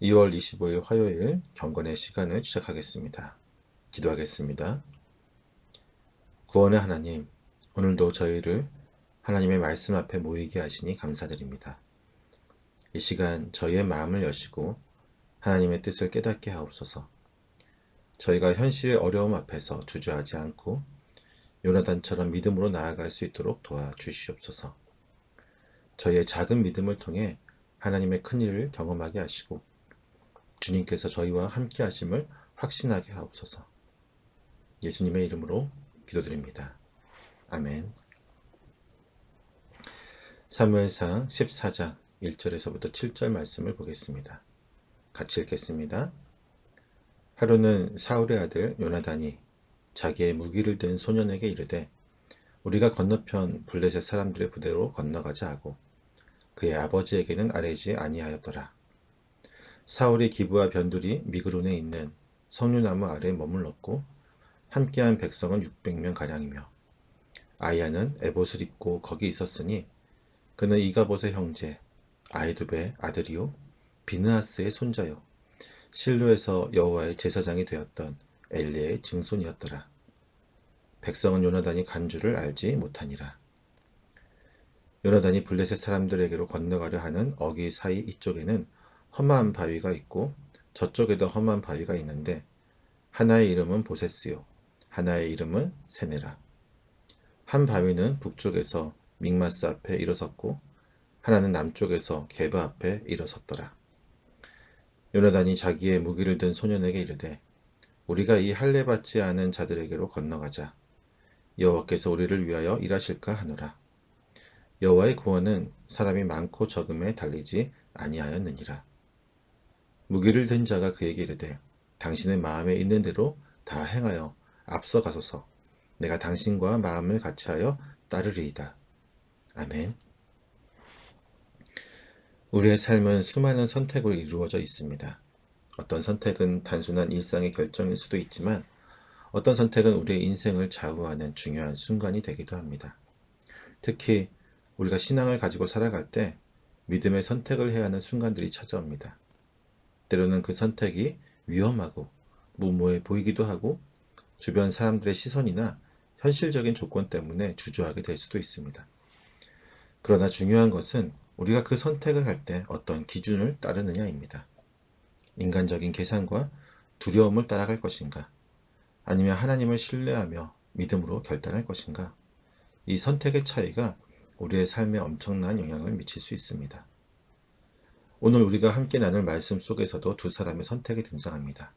2월 25일 화요일 경건의 시간을 시작하겠습니다. 기도하겠습니다. 구원의 하나님, 오늘도 저희를 하나님의 말씀 앞에 모이게 하시니 감사드립니다. 이 시간 저희의 마음을 여시고 하나님의 뜻을 깨닫게 하옵소서. 저희가 현실의 어려움 앞에서 주저하지 않고 요나단처럼 믿음으로 나아갈 수 있도록 도와주시옵소서. 저희의 작은 믿음을 통해 하나님의 큰 일을 경험하게 하시고 주님께서 저희와 함께 하심을 확신하게 하옵소서. 예수님의 이름으로 기도드립니다. 아멘. 사무엘상 14장 1절에서부터 7절 말씀을 보겠습니다. 같이 읽겠습니다. 하루는 사울의 아들 요나단이 자기의 무기를 든 소년에게 이르되 우리가 건너편 블레셋 사람들의 부대로 건너가자 하고 그의 아버지에게는 아뢰지 아니하였더라. 사울이 기브와 변두리 미그론에 있는 석류나무 아래 머물렀고 함께한 백성은 600명가량이며 아이야는 에봇을 입고 거기 있었으니 그는 이가봇의 형제 아히두베의 아들이요 비느하스의 손자요 실로에서 여호와의 제사장이 되었던 엘리의 증손이었더라. 백성은 요나단이 간 줄을 알지 못하니라. 요나단이 블레셋 사람들에게로 건너가려 하는 어기 사이 이쪽에는 험한 바위가 있고 저쪽에도 험한 바위가 있는데 하나의 이름은 보세스요 하나의 이름은 세네라. 한 바위는 북쪽에서 믹마스 앞에 일어섰고 하나는 남쪽에서 게바 앞에 일어섰더라. 요나단이 자기의 무기를 든 소년에게 이르되 우리가 이 할례 받지 않은 자들에게로 건너가자. 여호와께서 우리를 위하여 일하실까 하노라. 여호와의 구원은 사람이 많고 적음에 달리지 아니하였느니라. 무기를 든 자가 그에게 이르되 당신의 마음에 있는 대로 다 행하여 앞서 가소서. 내가 당신과 마음을 같이하여 따르리이다. 아멘. 우리의 삶은 수많은 선택으로 이루어져 있습니다. 어떤 선택은 단순한 일상의 결정일 수도 있지만 어떤 선택은 우리의 인생을 좌우하는 중요한 순간이 되기도 합니다. 특히 우리가 신앙을 가지고 살아갈 때 믿음의 선택을 해야 하는 순간들이 찾아옵니다. 때로는 그 선택이 위험하고 무모해 보이기도 하고 주변 사람들의 시선이나 현실적인 조건 때문에 주저하게 될 수도 있습니다. 그러나 중요한 것은 우리가 그 선택을 할 때 어떤 기준을 따르느냐입니다. 인간적인 계산과 두려움을 따라갈 것인가? 아니면 하나님을 신뢰하며 믿음으로 결단할 것인가? 이 선택의 차이가 우리의 삶에 엄청난 영향을 미칠 수 있습니다. 오늘 우리가 함께 나눌 말씀 속에서도 두 사람의 선택이 등장합니다.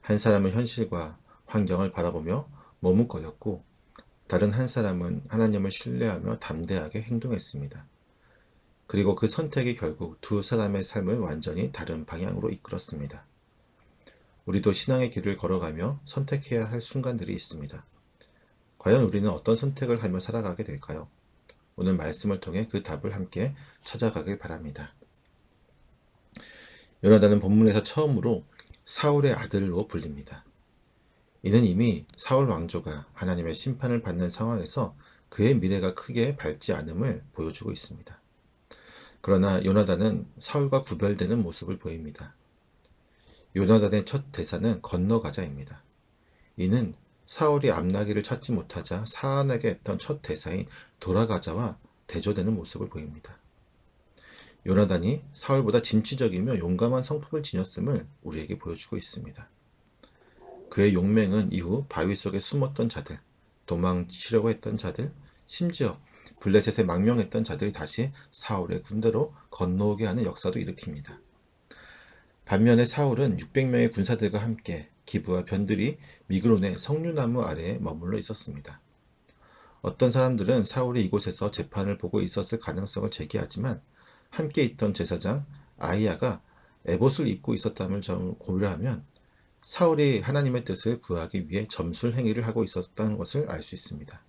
한 사람은 현실과 환경을 바라보며 머뭇거렸고 다른 한 사람은 하나님을 신뢰하며 담대하게 행동했습니다. 그리고 그 선택이 결국 두 사람의 삶을 완전히 다른 방향으로 이끌었습니다. 우리도 신앙의 길을 걸어가며 선택해야 할 순간들이 있습니다. 과연 우리는 어떤 선택을 하며 살아가게 될까요? 오늘 말씀을 통해 그 답을 함께 찾아가길 바랍니다. 요나단은 본문에서 처음으로 사울의 아들로 불립니다. 이는 이미 사울 왕조가 하나님의 심판을 받는 상황에서 그의 미래가 크게 밝지 않음을 보여주고 있습니다. 그러나 요나단은 사울과 구별되는 모습을 보입니다. 요나단의 첫 대사는 건너가자입니다. 이는 사울이 암나기를 찾지 못하자 사안에게 했던 첫 대사인 돌아가자와 대조되는 모습을 보입니다. 요나단이 사울보다 진취적이며 용감한 성품을 지녔음을 우리에게 보여주고 있습니다. 그의 용맹은 이후 바위 속에 숨었던 자들, 도망치려고 했던 자들, 심지어 블레셋에 망명했던 자들이 다시 사울의 군대로 건너오게 하는 역사도 일으킵니다. 반면에 사울은 600명의 군사들과 함께 기브와 변두리 미그론의 석류나무 아래에 머물러 있었습니다. 어떤 사람들은 사울이 이곳에서 재판을 보고 있었을 가능성을 제기하지만 함께 있던 제사장 아히야가 에봇을 입고 있었다는 점을 고려하면 사울이 하나님의 뜻을 구하기 위해 점술 행위를 하고 있었다는 것을 알 수 있습니다.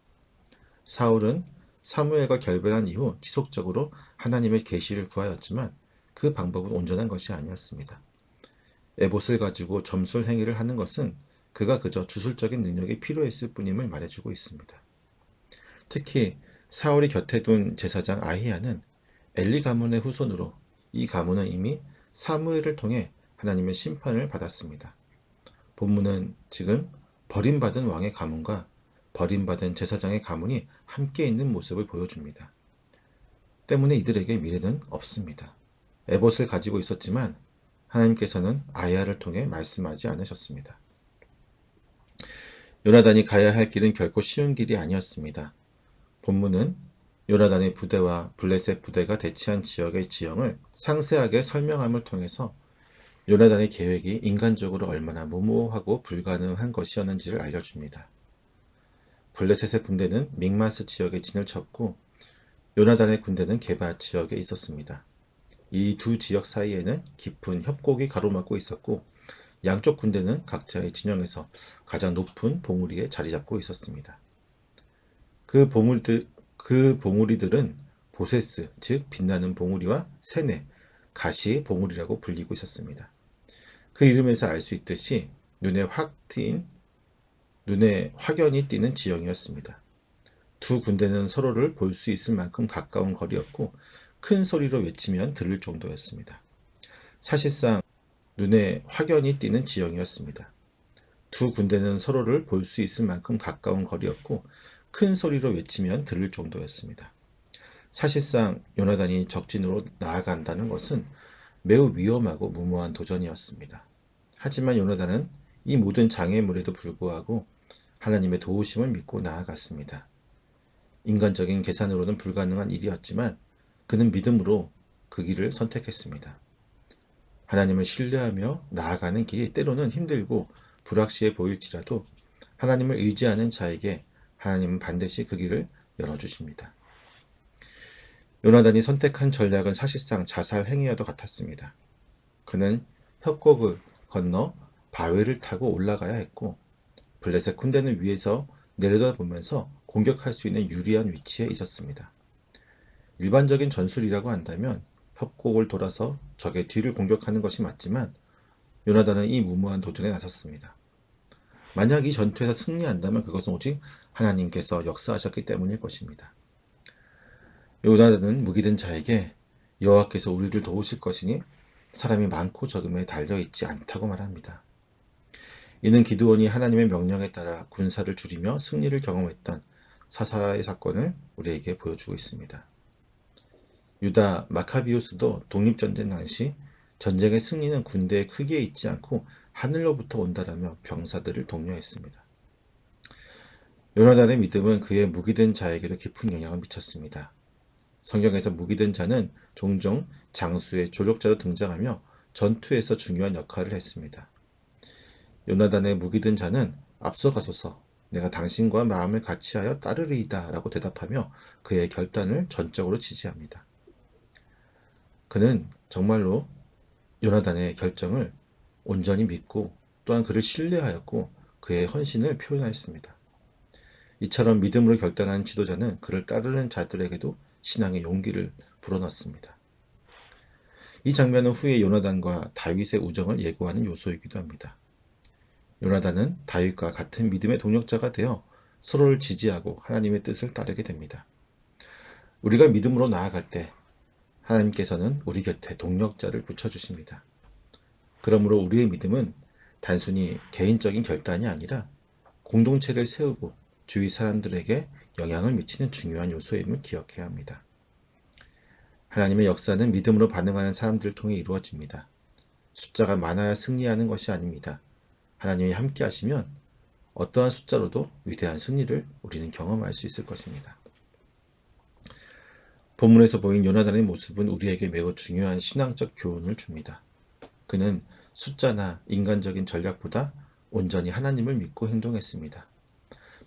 사울은 사무엘과 결별한 이후 지속적으로 하나님의 계시를 구하였지만 그 방법은 온전한 것이 아니었습니다. 에봇을 가지고 점술 행위를 하는 것은 그가 그저 주술적인 능력이 필요했을 뿐임을 말해주고 있습니다. 특히 사울이 곁에 둔 제사장 아히야는 엘리 가문의 후손으로 이 가문은 이미 사무엘을 통해 하나님의 심판을 받았습니다. 본문은 지금 버림받은 왕의 가문과 버림받은 제사장의 가문이 함께 있는 모습을 보여줍니다. 때문에 이들에게 미래는 없습니다. 에봇을 가지고 있었지만 하나님께서는 아야를 통해 말씀하지 않으셨습니다. 요나단이 가야 할 길은 결코 쉬운 길이 아니었습니다. 본문은 요나단의 부대와 블레셋 부대가 대치한 지역의 지형을 상세하게 설명함을 통해서 요나단의 계획이 인간적으로 얼마나 무모하고 불가능한 것이었는지를 알려줍니다. 블레셋의 군대는 믹마스 지역에 진을 쳤고 요나단의 군대는 게바 지역에 있었습니다. 이 두 지역 사이에는 깊은 협곡이 가로막고 있었고 양쪽 군대는 각자의 진영에서 가장 높은 봉우리에 자리 잡고 있었습니다. 그 봉우리들은 보세스, 즉 빛나는 봉우리와 세네, 가시 봉우리라고 불리고 있었습니다. 그 이름에서 알 수 있듯이 눈에 확연히 띄는 지형이었습니다. 두 군대는 서로를 볼 수 있을 만큼 가까운 거리였고 큰 소리로 외치면 들을 정도였습니다. 사실상 눈에 확연히 띄는 지형이었습니다. 두 군대는 서로를 볼 수 있을 만큼 가까운 거리였고 큰 소리로 외치면 들을 정도였습니다. 사실상 요나단이 적진으로 나아간다는 것은 매우 위험하고 무모한 도전이었습니다. 하지만 요나단은 이 모든 장애물에도 불구하고 하나님의 도우심을 믿고 나아갔습니다. 인간적인 계산으로는 불가능한 일이었지만 그는 믿음으로 그 길을 선택했습니다. 하나님을 신뢰하며 나아가는 길이 때로는 힘들고 불확실해 보일지라도 하나님을 의지하는 자에게 하나님은 반드시 그 길을 열어주십니다. 요나단이 선택한 전략은 사실상 자살 행위와도 같았습니다. 그는 협곡을 건너 바위를 타고 올라가야 했고 블레셋 군대는 위에서 내려다보면서 공격할 수 있는 유리한 위치에 있었습니다. 일반적인 전술이라고 한다면 협곡을 돌아서 적의 뒤를 공격하는 것이 맞지만 요나단은 이 무모한 도전에 나섰습니다. 만약 이 전투에서 승리한다면 그것은 오직 하나님께서 역사하셨기 때문일 것입니다. 요나단은 무기든 자에게 여호와께서 우리를 도우실 것이니 사람이 많고 적음에 달려있지 않다고 말합니다. 이는 기드온이 하나님의 명령에 따라 군사를 줄이며 승리를 경험했던 사사의 사건을 우리에게 보여주고 있습니다. 유다 마카비우스도 독립전쟁 당시 전쟁의 승리는 군대의 크기에 있지 않고 하늘로부터 온다라며 병사들을 독려했습니다. 요나단의 믿음은 그의 무기된 자에게도 깊은 영향을 미쳤습니다. 성경에서 무기된 자는 종종 장수의 조력자로 등장하며 전투에서 중요한 역할을 했습니다. 요나단의 무기된 자는 앞서가소서 내가 당신과 마음을 같이하여 따르리이다 라고 대답하며 그의 결단을 전적으로 지지합니다. 그는 정말로 요나단의 결정을 온전히 믿고 또한 그를 신뢰하였고 그의 헌신을 표현하였습니다. 이처럼 믿음으로 결단하는 지도자는 그를 따르는 자들에게도 신앙의 용기를 불어넣습니다. 이 장면은 후에 요나단과 다윗의 우정을 예고하는 요소이기도 합니다. 요나단은 다윗과 같은 믿음의 동역자가 되어 서로를 지지하고 하나님의 뜻을 따르게 됩니다. 우리가 믿음으로 나아갈 때 하나님께서는 우리 곁에 동력자를 붙여주십니다. 그러므로 우리의 믿음은 단순히 개인적인 결단이 아니라 공동체를 세우고 주위 사람들에게 영향을 미치는 중요한 요소임을 기억해야 합니다. 하나님의 역사는 믿음으로 반응하는 사람들을 통해 이루어집니다. 숫자가 많아야 승리하는 것이 아닙니다. 하나님이 함께 하시면 어떠한 숫자로도 위대한 승리를 우리는 경험할 수 있을 것입니다. 본문에서 보인 요나단의 모습은 우리에게 매우 중요한 신앙적 교훈을 줍니다. 그는 숫자나 인간적인 전략보다 온전히 하나님을 믿고 행동했습니다.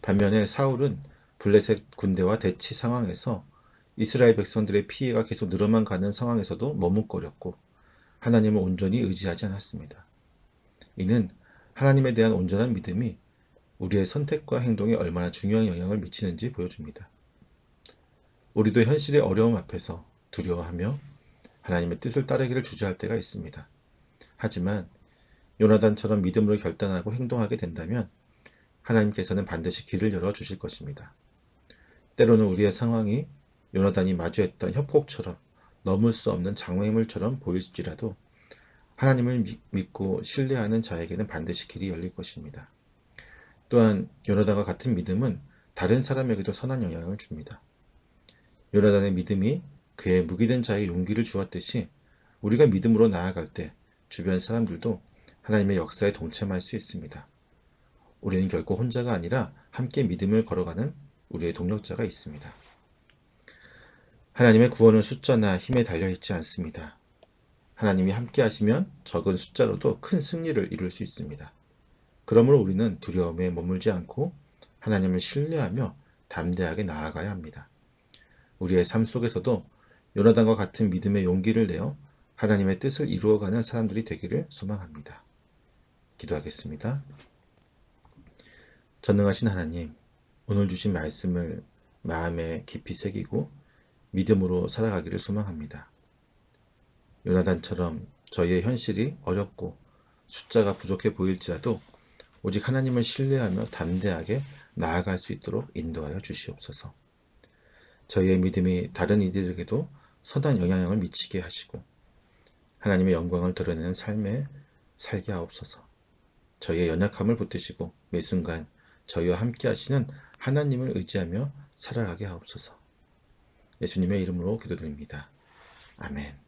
반면에 사울은 블레셋 군대와 대치 상황에서 이스라엘 백성들의 피해가 계속 늘어만 가는 상황에서도 머뭇거렸고 하나님을 온전히 의지하지 않았습니다. 이는 하나님에 대한 온전한 믿음이 우리의 선택과 행동에 얼마나 중요한 영향을 미치는지 보여줍니다. 우리도 현실의 어려움 앞에서 두려워하며 하나님의 뜻을 따르기를 주저할 때가 있습니다. 하지만 요나단처럼 믿음으로 결단하고 행동하게 된다면 하나님께서는 반드시 길을 열어주실 것입니다. 때로는 우리의 상황이 요나단이 마주했던 협곡처럼 넘을 수 없는 장애물처럼 보일지라도 하나님을 믿고 신뢰하는 자에게는 반드시 길이 열릴 것입니다. 또한 요나단과 같은 믿음은 다른 사람에게도 선한 영향을 줍니다. 요나단의 믿음이 그의 무기된 자에게 용기를 주었듯이 우리가 믿음으로 나아갈 때 주변 사람들도 하나님의 역사에 동참할 수 있습니다. 우리는 결코 혼자가 아니라 함께 믿음을 걸어가는 우리의 동력자가 있습니다. 하나님의 구원은 숫자나 힘에 달려있지 않습니다. 하나님이 함께 하시면 적은 숫자로도 큰 승리를 이룰 수 있습니다. 그러므로 우리는 두려움에 머물지 않고 하나님을 신뢰하며 담대하게 나아가야 합니다. 우리의 삶 속에서도 요나단과 같은 믿음의 용기를 내어 하나님의 뜻을 이루어가는 사람들이 되기를 소망합니다. 기도하겠습니다. 전능하신 하나님, 오늘 주신 말씀을 마음에 깊이 새기고 믿음으로 살아가기를 소망합니다. 요나단처럼 저희의 현실이 어렵고 숫자가 부족해 보일지라도 오직 하나님을 신뢰하며 담대하게 나아갈 수 있도록 인도하여 주시옵소서. 저희의 믿음이 다른 이들에게도 선한 영향을 미치게 하시고 하나님의 영광을 드러내는 삶에 살게 하옵소서. 저희의 연약함을 붙드시고 매 순간 저희와 함께 하시는 하나님을 의지하며 살아가게 하옵소서. 예수님의 이름으로 기도드립니다. 아멘.